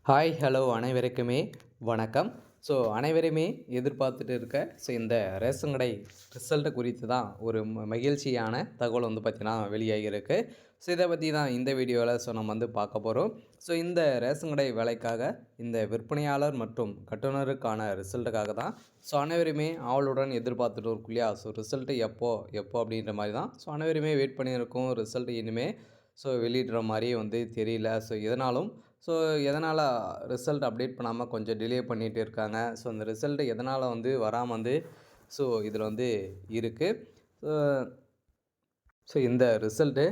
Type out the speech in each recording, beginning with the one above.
Hi hello அனைவருக்குமே வணக்கம். அனைவருமே எதிர்பார்த்துட்டு இருக்க இந்த ரேஷன் கடை ரிசல்ட்டு குறித்து தான் ஒரு மகிழ்ச்சியான தகவல் பார்த்தீங்கன்னா வெளியாகியிருக்கு. இதை பற்றி தான் இந்த வீடியோவில் நம்ம பார்க்க போகிறோம். இந்த ரேஷன் கடை வேலைக்காக இந்த விற்பனையாளர் மற்றும் கட்டுநருக்கான ரிசல்ட்டுக்காக தான் அனைவருமே ஆவலுடன் எதிர்பார்த்துட்டு இருக்கும் இல்லையா? ரிசல்ட்டு எப்போ எப்போ அப்படின்ற மாதிரி தான் அனைவருமே வெயிட் பண்ணியிருக்கோம். ரிசல்ட்டு இனிமேல் வெளியிடுற மாதிரி தெரியல. இதனாலும் எதனால் ரிசல்ட் அப்டேட் பண்ணாமல் கொஞ்சம் டிலே பண்ணிகிட்டு இருக்காங்க. இந்த ரிசல்ட்டு எதனால் வராமல் இதில் இருக்குது. ஸோ இந்த ரிசல்ட்டு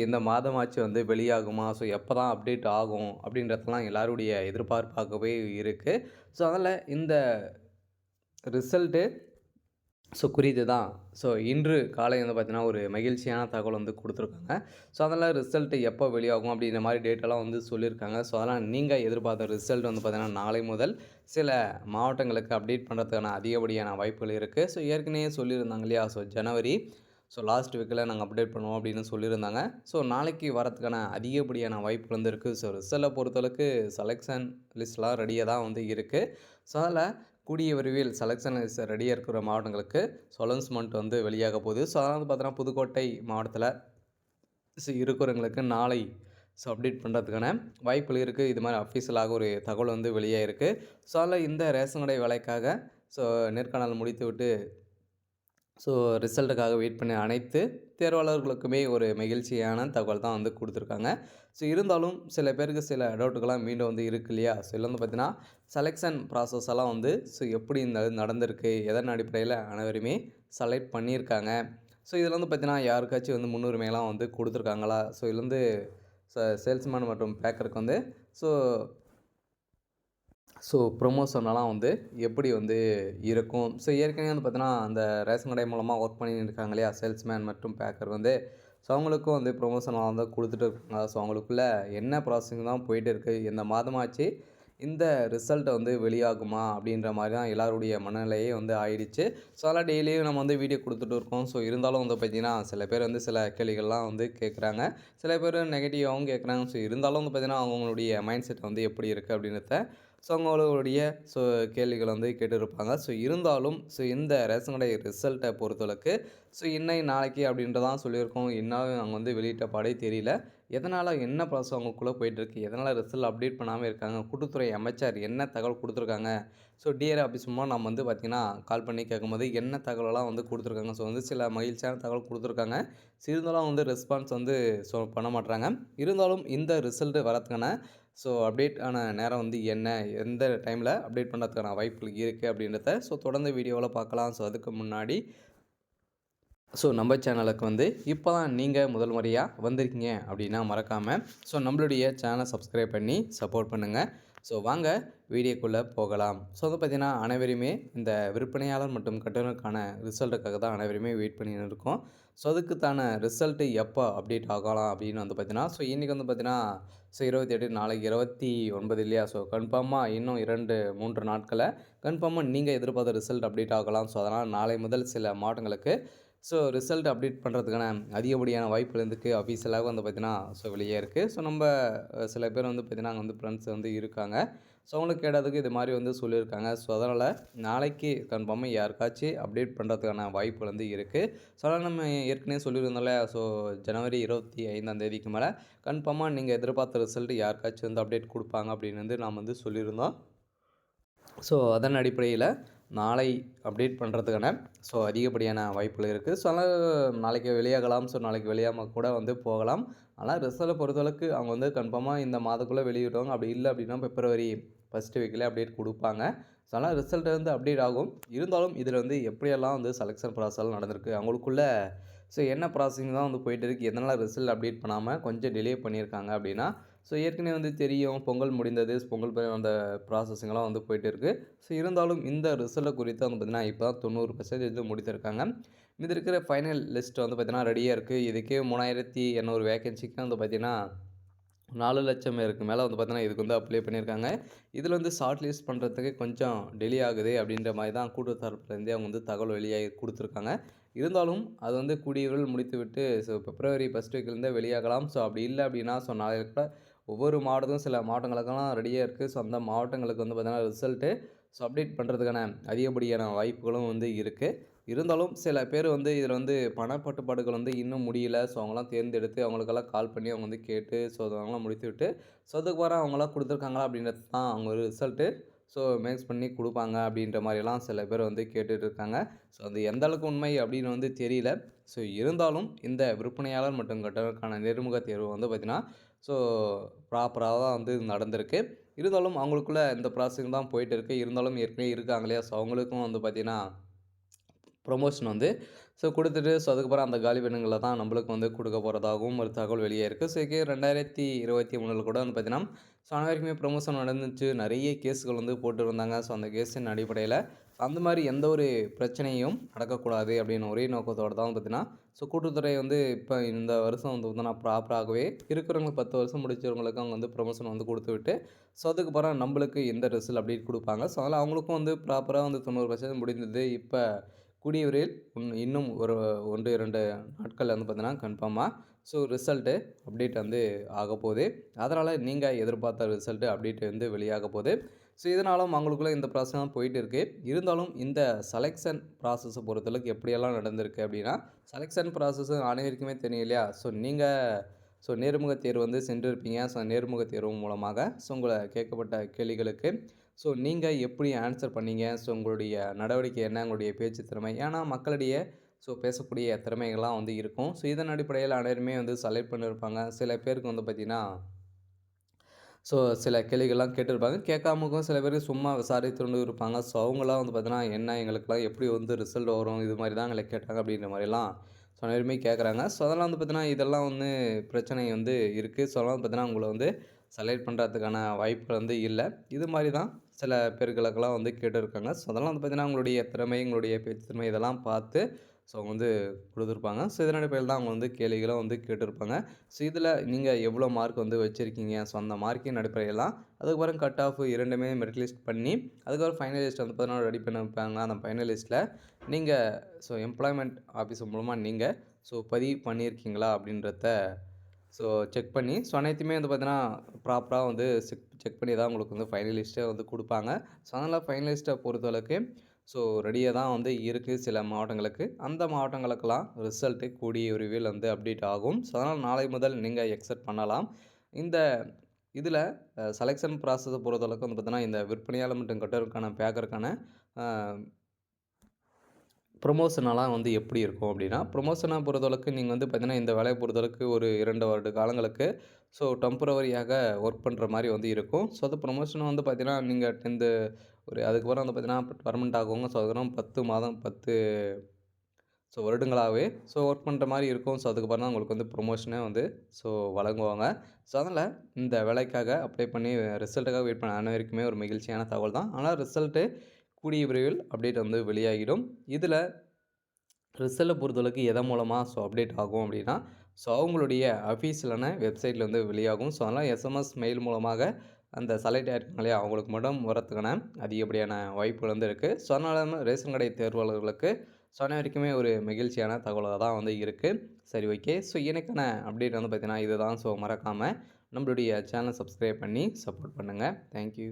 இந்த மாதமாச்சு வெளியாகுமா? எப்போ தான் அப்டேட் ஆகும்? அப்படின்றதெல்லாம் எல்லாருடைய எதிர்பார்ப்பாகவே இருக்குது. அதனால் இந்த ரிசல்ட்டு குறித்து தான் இன்று காலை பார்த்தீங்கன்னா, ஒரு மகிழ்ச்சியான தகவல் கொடுத்துருக்காங்க. அதெல்லாம் ரிசல்ட்டு எப்போ வெளியாகும் அப்படின்ற மாதிரி டேட்டெல்லாம் சொல்லியிருக்காங்க. அதெல்லாம் நீங்கள் எதிர்பார்த்த ரிசல்ட் பார்த்தீங்கன்னா, நாளை முதல் சில மாவட்டங்களுக்கு அப்டேட் பண்ணுறதுக்கான அதிகப்படியான வாய்ப்புகள் இருக்குது. ஏற்கனவே சொல்லியிருந்தாங்க இல்லையா? ஜனவரி லாஸ்ட் வீக்கில் நாங்கள் அப்டேட் பண்ணுவோம் அப்படின்னு சொல்லியிருந்தாங்க. நாளைக்கு வரதுக்கான அதிகப்படியான வாய்ப்பு இருக்குது. ரிசல்ட்டை பொறுத்தளவுக்கு செலெக்ஷன் லிஸ்ட்லாம் ரெடியாக தான் இருக்குது. அதில் கூடிய விரைவில் செலெக்ஷன் லிஸ்ட் ரெடியாக இருக்கிற மாவட்டங்களுக்கு அனௌன்ஸ்மெண்ட் வெளியாக போகுது. அதனால் பார்த்தீங்கன்னா, புதுக்கோட்டை மாவட்டத்தில் இருக்கிறவங்களுக்கு நாளை அப்டேட் பண்ணுறதுக்கான வாய்ப்புகள் இருக்குது. இது மாதிரி அஃபீஷியலாக ஒரு தகவல் வெளியாகிருக்கு. அதில் இந்த ரேஷன் கடை வேலைக்காக நேர்காணல் முடித்துவிட்டு ரிசல்ட்டுக்காக வெயிட் பண்ணி அனைத்து தேர்வாளர்களுக்குமே ஒரு மகிழ்ச்சியான தகவல் தான் கொடுத்துருக்காங்க. இருந்தாலும் சில பேருக்கு சில டவுட்டுகள்லாம் மீண்டும் இருக்கு இல்லையா? இதில் பார்த்தீங்கன்னா, செலெக்ஷன் ப்ராசஸ் எல்லாம் எப்படி நடந்திருக்கு? எதன் அடிப்படையில் அனைவருமே செலக்ட் பண்ணியிருக்காங்க? இதில் பார்த்தீங்கன்னா, யாருக்காச்சும் முன்னுரிமையெல்லாம் கொடுத்துருக்காங்களா? இதுலேருந்து சேல்ஸ்மேன் மற்றும் பேக்கருக்கு ஸோ ப்ரொமோஷனெல்லாம் எப்படி இருக்கும்? ஏற்கனவே பார்த்தீங்கன்னா, அந்த ரேஷன் கடை மூலமாக ஒர்க் பண்ணிட்டு இருக்காங்க இல்லையா? சேல்ஸ்மேன் மற்றும் பேக்கர் அவங்களுக்கும் ப்ரொமோஷன்லாம் கொடுத்துட்டு இருக்காங்க. அவங்களுக்குள்ள என்ன ப்ராசஸிங் தான் போயிட்டு இருக்குது. இந்த மாதமாச்சு இந்த ரிசல்ட் வெளியாகுமா? அப்படின்ற மாதிரி தான் எல்லாருடைய மனநிலையே ஆயிடுச்சு. அதெல்லாம் டெய்லியும் நம்ம வீடியோ கொடுத்துட்டு இருக்கோம். இருந்தாலும் பார்த்தீங்கன்னா, சில பேர் சில கேள்விகள்லாம் கேட்குறாங்க. சில பேர் நெகட்டிவாகவும் கேட்குறாங்க. இருந்தாலும் பார்த்தீங்கன்னா, அவங்களுடைய மைண்ட் செட் எப்படி இருக்குது அப்படின்றத அவங்களுடைய கேள்விகள் கேட்டுருப்பாங்க. இருந்தாலும் இந்த ரேஷன் கடை ரிசல்ட்டை பொறுத்தளவுக்கு இன்னைக்கு நாளைக்கு அப்படின்றதான் சொல்லியிருக்கோம். இன்னும் அவங்க வெளியிட்ட பாடே தெரியல. எதனால் என்ன ப்ராசஸ் அவங்களுக்குள்ளே போயிட்டுருக்கு? எதனால் ரிசல்ட் அப்டேட் பண்ணாமல் இருக்காங்க? கூட்டுத்துறை அமைச்சர் என்ன தகவல் கொடுத்துருக்காங்க? டிஆர்ஓ ஆஃபீஸ் மூலமாக நம்ம பார்த்திங்கன்னா, கால் பண்ணி கேட்கும்போது என்ன தகவலெல்லாம் கொடுத்துருக்காங்க. சில மகிழ்ச்சியான தகவல் கொடுத்துருக்காங்க. இருந்தாலும் ரெஸ்பான்ஸ் பண்ண மாட்றாங்க. இருந்தாலும் இந்த ரிசல்ட்டு வரதுக்கான அப்டேட் ஆன நேரம் என்ன? எந்த டைமில் அப்டேட் பண்ணுறதுக்கான வாய்ப்புகள் இருக்குது அப்படின்றத தொடர்ந்து வீடியோவில் பார்க்கலாம். அதுக்கு முன்னாடி நம்ம சேனலுக்கு இப்போ தான் நீங்கள் முதல் முறையாக வந்திருக்கீங்க அப்படின்னா மறக்காமல் நம்மளுடைய சேனலை சப்ஸ்கிரைப் பண்ணி சப்போர்ட் பண்ணுங்கள். வாங்க வீடியோக்குள்ளே போகலாம். பார்த்தீங்கன்னா, அனைவருமே இந்த விற்பனையாளர் மற்றும் கட்டணருக்கான ரிசல்ட்டுக்காக தான் அனைவருமே வெயிட் பண்ணின்னு இருக்கோம். அதுக்குத்தான ரிசல்ட்டு எப்போ அப்டேட் ஆகலாம் அப்படின்னு பார்த்தீங்கன்னா, இன்றைக்கி பார்த்தீங்கன்னா 28 நாளைக்கு 29 இல்லையா? கன்ஃபார்மாக இன்னும் 2, 3 நாட்களில் கன்ஃபார்மாக நீங்கள் எதிர்பார்த்த ரிசல்ட் அப்டேட் ஆகலாம். அதனால் நாளை முதல் சில மாவட்டங்களுக்கு ரிசல்ட் அப்டேட் பண்ணுறதுக்கான அதிகப்படியான வாய்ப்புகள் அஃபீஷியலாக பார்த்தீங்கன்னா வெளியே இருக்குது. நம்ம சில பேர் பார்த்தீங்கன்னா, அங்கே ஃப்ரெண்ட்ஸ் இருக்காங்க. அவங்களுக்கு கேட்டதுக்கு இது மாதிரி சொல்லியிருக்காங்க. அதனால் நாளைக்கு கன்ஃபார்மாக யாருக்காச்சும் அப்டேட் பண்ணுறதுக்கான வாய்ப்புகள் இருக்குது. அதனால் நம்ம ஏற்கனவே சொல்லியிருந்தோம்ல. ஜனவரி 25ஆம் தேதிக்கு மேலே கன்ஃபார்மாக நீங்கள் எதிர்பார்த்த ரிசல்ட்டு யாருக்காச்சும் அப்டேட் கொடுப்பாங்க அப்படின்னு நாம் சொல்லியிருந்தோம். அதன் அடிப்படையில் நாளை அப்டேட் பண்ணுறதுக்கான அதிகப்படியான வாய்ப்புகள் இருக்குது. அதனால் நாளைக்கு வெளியாகலாம். நாளைக்கு வெளியாகாமல் கூட போகலாம். ஆனால் ரிசல்ட்டை பொறுத்தளவுக்கு அவங்க கன்ஃபார்மாக இந்த மாதக்குள்ளே வெளியிடுவாங்க. அப்படி இல்லை அப்படின்னா பிப்ரவரி ஃபஸ்ட்டு வீக்கில் அப்டேட் கொடுப்பாங்க. அதனால் ரிசல்ட் அப்டேட் ஆகும். இருந்தாலும் இதில் எப்படியெல்லாம் செலெக்ஷன் ப்ராசஸ்லாம் நடந்திருக்கு, அவங்களுக்குள்ள என்ன ப்ராசஸிங் தான் போயிட்டு இருக்குது, எதனால் ரிசல்ட் அப்டேட் பண்ணாமல் கொஞ்சம் டிலே பண்ணியிருக்காங்க அப்படின்னா, ஏற்கனவே தெரியும் பொங்கல் முடிந்தது. பொங்கல் அந்த ப்ராசஸிங்கெல்லாம் போயிட்டு இருக்குது. இருந்தாலும் இந்த ரிசல்ட்டை குறித்து பார்த்திங்கன்னா, இப்போ தான் 90% முடித்திருக்காங்க. இது இருக்கிற ஃபைனல் லிஸ்ட் பார்த்திங்கன்னா ரெடியாக இருக்குது. இதுக்கே 3800 வேக்கன்சிக்கு பார்த்திங்கன்னா 4,00,000 பேருக்கு மேலே பார்த்திங்கன்னா இதுக்கு அப்ளை பண்ணியிருக்காங்க. இதில் ஷார்ட் லிஸ்ட் பண்ணுறதுக்கு கொஞ்சம் டிலே ஆகுது அப்படின்ற மாதிரி தான் கூட்டு தரப்புலேருந்தே அவங்க தகவல் வெளியாகி கொடுத்துருக்காங்க. இருந்தாலும் அது கூடிய விரைவில் முடித்துவிட்டு பிப்ரவரி ஃபஸ்ட் வீக்லேருந்தே வெளியாகலாம். அப்படி இல்லை அப்படின்னா நாளைக்கு கூட ஒவ்வொரு மாவட்டத்துக்கும் சில மாவட்டங்களுக்கெல்லாம் ரெடியாக இருக்குது. ஸோ அந்த மாவட்டங்களுக்கு வந்து பார்த்தீங்கன்னா ரிசல்ட்டு ஸோ அப்டேட் பண்ணுறதுக்கான அதிகப்படியான வாய்ப்புகளும் வந்து இருக்குது. இருந்தாலும் சில பேர் வந்து இதில் வந்து பணப்பட்டுப்பாடுகள் வந்து இன்னும் முடியல. ஸோ அவங்கலாம் தேர்ந்தெடுத்து அவங்களுக்கெல்லாம் கால் பண்ணி அவங்க வந்து கேட்டு ஸோ அதெல்லாம் முடித்துவிட்டு ஸோ அதுக்கப்புறம் அவங்களாம் கொடுத்துருக்காங்களா அப்படின்றது தான் அவங்க ரிசல்ட்டு ஸோ மேக்ஸ் பண்ணி குடுப்பாங்க அப்படின்ற மாரிலாம் சில பேர் வந்து கேட்டுட்டு இருக்காங்க. ஸோ அது எந்த அளவுக்கு உண்மை அப்படின்னு வந்து தெரியல. ஸோ இருந்தாலும் இந்த விற்பனையாளர் மற்றும் கட்டணக்கான நேர்முக தேர்வு வந்து பார்த்தீங்கன்னா, ஸோ ப்ராப்பரா தான் வந்து நடந்திருக்கு. இருந்தாலும் அவங்களுக்குள்ள இந்த ப்ராசஸிங் தான் போயிட்டு இருக்கு. இருந்தாலும் ஏற்கனவே இருக்காங்க இல்லையா? ஸோ அவங்களுக்கும் வந்து பார்த்தீங்கன்னா ப்ரொமோஷன் வந்து ஸோ குடுத்துட்டு, ஸோ அதுக்கப்புறம் அந்த காலி பணிகள தான் நம்மளுக்கு வந்து குடுக்க போறதாகவும் ஒரு தகவல் வெளியே இருக்கு. ஸோ 2023ல கூட வந்து பார்த்தீங்கன்னா, ஸோ அனைவருக்குமே ப்ரொமோஷன் நடந்துச்சு. நெறைய கேஸ்கள் வந்து போட்டிருந்தாங்க. ஸோ அந்த கேஸின் அடிப்படையில அந்த மாரி எந்த ஒரு பிரச்சனையும் நடக்கக்கூடாது அப்படின்னு ஒரே நோக்கத்தோட தான் வந்து பார்த்தீங்கன்னா, ஸோ கூட்டுத்துறை வந்து இப்ப இந்த வருஷம் வந்து பார்த்தீங்கன்னா ப்ராப்பராகவே இருக்கிறவங்க 10 வருஷம் முடிச்சவங்களுக்கு அவங்க வந்து ப்ரொமோஷன் வந்து குடுத்துவிட்டு, ஸோ அதுக்கப்புறம் நம்மளுக்கு எந்த ரிசல்ட் அப்டேட் குடுப்பாங்க. ஸோ அதனால அவங்களுக்கும் வந்து ப்ராப்பரா வந்து 90% முடிந்தது. இப்ப கூடிய விரைவில் இன்னும் ஒரு 1, 2 நாட்கள்ல வந்து பார்த்தீங்கன்னா, கன்ஃபார்மா ஸோ ரிசல்ட்டு அப்டேட் வந்து ஆகப்போது. அதனால நீங்க எதிர்பார்த்த ரிசல்ட்டு அப்டேட் வந்து வெளியாக போது. ஸோ இதனாலும் அவங்களுக்குள்ள இந்த ப்ராசஸ் தான் போயிட்டு இருக்கு. இருந்தாலும் இந்த செலக்ஷன் ப்ராசஸ பொறுத்தளவுக்கு எப்படியெல்லாம் நடந்திருக்கு அப்படின்னா, செலக்ஷன் ப்ராசஸ் அனைவருக்குமே தெரியும் இல்லையா? ஸோ நேர்முக தேர்வு வந்து சென்றிருப்பீங்க. ஸோ நேர்முக தேர்வு மூலமாக ஸோ உங்கள கேட்கப்பட்ட கேள்விகளுக்கு ஸோ நீங்க எப்படி ஆன்சர் பண்ணீங்க? ஸோ உங்களுடைய நடவடிக்கை என்ன? உங்களுடைய பேச்சு திறமை. ஏன்னா மக்களிடையே ஸோ பேசக்கூடிய திறமைகள்லாம் வந்து இருக்கும். ஸோ இதன் அடிப்படையில அனைவருமே வந்து செலக்ட் பண்ணியிருப்பாங்க. சில பேருக்கு வந்து பார்த்தீங்கன்னா, ஸோ சில கேள்விகள்லாம் கேட்டிருப்பாங்க. கேட்காமக்கும் சில பேர் சும்மா விசாரித்துண்டு இருப்பாங்க. ஸோ அவங்கலாம் வந்து பார்த்தீங்கன்னா, என்ன எங்களுக்கெல்லாம் எப்படி வந்து ரிசல்ட் வரும்? இது மாரி தான் எங்கள கேட்டாங்க அப்படின்ற மாரிலாம் ஸோ அனைவருமே கேட்குறாங்க. ஸோ அதெல்லாம் வந்து பார்த்தீங்கன்னா, இதெல்லாம் வந்து பிரச்சனை வந்து இருக்கு. ஸோ அதெல்லாம் பார்த்தீங்கன்னா, உங்கள வந்து செலக்ட் பண்ணுறதுக்கான வாய்ப்புகள் வந்து இல்ல. இது மாரி தான் சில பேர்களுக்கெல்லாம் வந்து கேட்டிருக்காங்க. ஸோ அதெல்லாம் வந்து பார்த்தீங்கன்னா, உங்களுடைய திறமை, உங்களுடைய பேச்சு திறமை இதெல்லாம் பார்த்து ஸோ அவங்க வந்து குடுத்துருப்பாங்க. ஸோ இதன் அடிப்படையில தான் அவங்க வந்து கேள்விகளும் வந்து கேட்டிருப்பாங்க. ஸோ இதில நீங்க எவ்வளோ மார்க் வந்து வச்சிருக்கீங்க? ஸோ அந்த மார்க்கின் அடிப்படையில தான் அதுக்கப்புறம் கட் ஆஃப் 2மே மெரிட் லிஸ்ட் பண்ணி, அதுக்கப்புறம் ஃபைனல் லிஸ்ட் வந்து பார்த்தீங்கன்னா ரெடி பண்ணி வைப்பாங்க. அந்த ஃபைனல் லிஸ்ட்ல நீங்க ஸோ எம்ப்ளாய்மென்ட் ஆஃபீஸர் மூலமா நீங்க ஸோ பதிவு பண்ணியிருக்கீங்களா? அப்படின்றத ஸோ செக் பண்ணி ஸோ அனைத்துமே வந்து பார்த்தீங்கன்னா, ப்ராப்பரா வந்து செக் பண்ணி தான் உங்களுக்கு வந்து ஃபைனல் லிஸ்ட்டே வந்து குடுப்பாங்க. ஸோ அதனால ஃபைனல் லிஸ்ட்ட பொறுத்தளவுக்கு ஸோ ரெடியா தான் வந்து இருக்கு சில மாவட்டங்களுக்கு. அந்த மாவட்டங்களுக்கெல்லாம் ரிசல்ட்டு கூடிய விரைவில் வந்து அப்டேட் ஆகும். ஸோ அதனால நாளை முதல் நீங்க எக்ஸ்பெக்ட் பண்ணலாம். இந்த இதில செலக்ஷன் ப்ராசஸ பொறுத்தளவுக்கு வந்து பார்த்தீங்கன்னா, இந்த விற்பனையாளர் மற்றும் கட்டருக்கான பேக்கருக்கான அ ப்ரொமோஷனலாம் வந்து எப்படி இருக்கும் அப்படின்னா, ப்ரொமோஷன பொறுத்தளவுக்கு நீங்க வந்து பார்த்தீங்கன்னா, இந்த வேலைய பொறுத்தளவுக்கு ஒரு 2 வருட காலங்களுக்கு ஸோ டெம்பரவரியாக ஒர்க் பண்ற மாரி வந்து இருக்கும். ஸோ அது ப்ரொமோஷன் வந்து பார்த்தீங்கன்னா, நீங்க 10த் ஒரு அதுக்கப்புறம் வந்து பார்த்தீங்கன்னா, பெர்மனன்ட் ஆகுங்க. ஸோ அதுக்கப்புறம் 10 மாதம் 10 ஸோ வருடங்களாவே ஸோ ஒர்க் பண்ற மாரி இருக்கும். ஸோ அதுக்கப்புறம் தான் உங்களுக்கு வந்து ப்ரொமோஷனே வந்து ஸோ வழங்குவாங்க. ஸோ அதனால இந்த வேலைக்காக அப்ளை பண்ணி ரிசல்ட்டுக்காக வெயிட் பண்ண அனைவருக்குமே ஒரு மகிழ்ச்சியான தகவல் தான். ஆனா ரிசல்ட்டு கூடிய விரைவில் அப்டேட் வந்து வெளியாகிடும். இதில ரிசல்ட்ட பொறுத்தளவுக்கு எதன் மூலமா ஸோ அப்டேட் ஆகும் அப்படின்னா, ஸோ அவங்களுடைய அஃபீஷியலான வெப்சைட்ல வந்து வெளியாகும். ஸோ அதனால எஸ்எம்எஸ் மெயில் மூலமாக அந்த செலக்ட் ஆயிருக்காங்க இல்லையா, அவங்களுக்கு மட்டும் வரதுக்கான அதிகப்படியான வாய்ப்புகள் வந்து இருக்கு. ஸோ அதனால ரேஷன் கடை தேர்வாளர்களுக்கு ஸோ அனைவருக்குமே ஒரு மகிழ்ச்சியான தகவலா தான் வந்து இருக்கு. சரி ஓகே. ஸோ எனக்கான அப்டேட் வந்து பார்த்தீங்கன்னா, இதுதான். ஸோ மறக்காம நம்மளுடைய சேனல சப்ஸ்கிரைப் பண்ணி சப்போர்ட் பண்ணுங்க. Thank you.